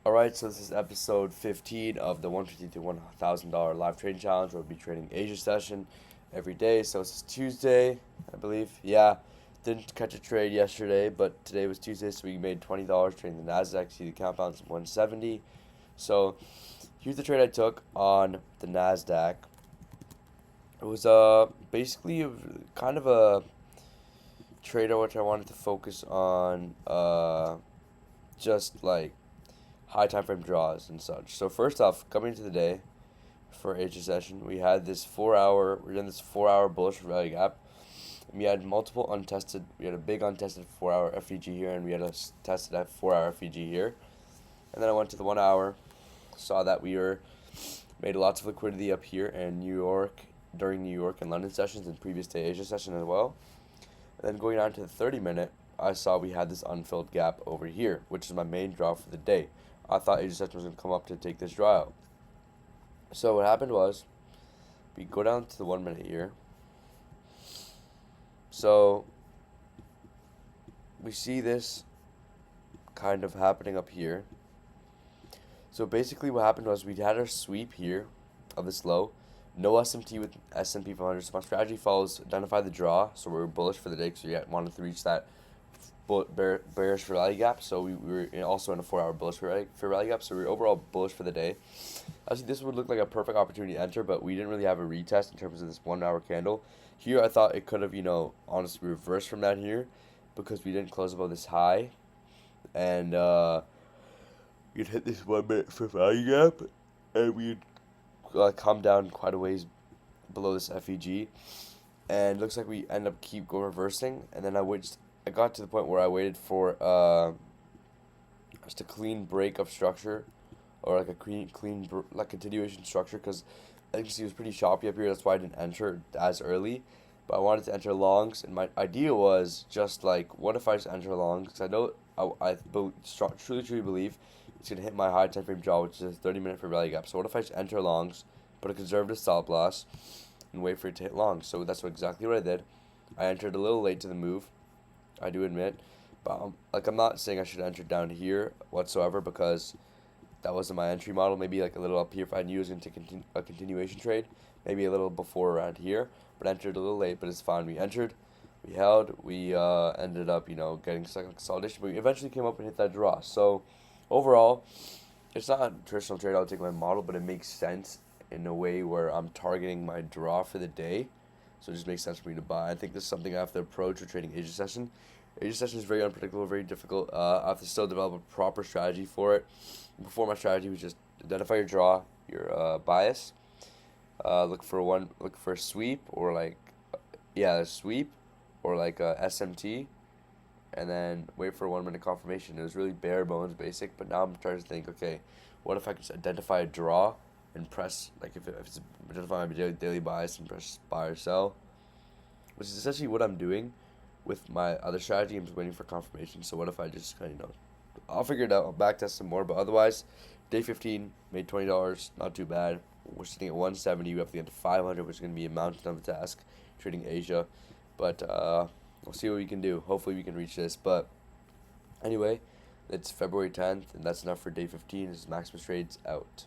Alright, so this is episode 15 of the $150 to $1,000 live trading challenge. We'll be trading Asia session every day. So it's Tuesday, I believe. Yeah, didn't catch a trade yesterday, but today was Tuesday, so we made $20 trading the NASDAQ. See the count balance 170. So here's the trade I took on the NASDAQ. It was basically kind of a trade which I wanted to focus on just like high time frame draws and such. So first off, coming into the day for Asia session, we had this 4 hour. We're in this 4 hour bullish rally gap. And we had multiple untested. We had a big untested 4 hour FEG here, and we had a tested at 4 hour FEG here. And then I went to the 1 hour, saw that we were made lots of liquidity up here in New York during New York and London sessions and previous day Asia session as well. And then going on to the 30 minute, I saw we had this unfilled gap over here, which is my main draw for the day. I thought Asia session was going to come up to take this draw out. So what happened was, we go down to the 1 minute here. So we see this kind of happening up here. So basically what happened was we had our sweep here of this low. No SMT with S&P 500. So my strategy follows identify the draw. So we're bullish for the day because we wanted to reach that bearish for rally gap. So we were also in a 4 hour bullish for rally gap. So we were overall bullish for the day. Obviously, this would look like a perfect opportunity to enter, but we didn't really have a retest in terms of this 1 hour candle. Here, I thought it could have, honestly reversed from that here because we didn't close above this high. And we'd hit this 1 minute for value gap, and we'd come down quite a ways below this FEG. And it looks like we end up keep going reversing. And then I got to the point where I waited for just a clean break of structure, or like a like continuation structure, because I think it was pretty choppy up here. That's why I didn't enter as early. But I wanted to enter longs, and my idea was just like, what if I just enter longs? Because I know truly believe it's gonna hit my high time frame draw, which is a 30 minute for rally gap. So what if I just enter longs, put a conservative stop loss, and wait for it to hit longs? So that's exactly what I did. I entered a little late to the move, I do admit, but I'm not saying I should enter down here whatsoever, because that wasn't my entry model. Maybe like a little up here if I knew it was going to take a continuation trade. Maybe a little before around here, but entered a little late, but it's fine. We entered, we held, we ended up, getting stuck in consolidation, but we eventually came up and hit that draw. So overall, it's not a traditional trade I would take my model, but it makes sense in a way where I'm targeting my draw for the day. So it just makes sense for me to buy. I think this is something I have to approach with trading Asia session. Asia session is very unpredictable, very difficult. I have to still develop a proper strategy for it. Before, my strategy was just identify your draw, your bias. Look for a sweep, or a sweep, or like a SMT, and then wait for a 1 minute confirmation. It was really bare bones basic, but now I'm trying to think, okay, what if I could just identify a draw and press, like if it's identify my daily bias and press buy or sell, which is essentially what I'm doing with my other strategy. I'm just waiting for confirmation. So what if I just kind of, I'll figure it out. I'll back test some more, but otherwise, day 15 made $20, not too bad. We're sitting at 170. We have to get to 500, which is going to be a mountain of a task trading Asia, but we'll see what we can do. Hopefully, we can reach this. But anyway, it's February 10th, and that's enough for day 15. This is Maximus Trades out.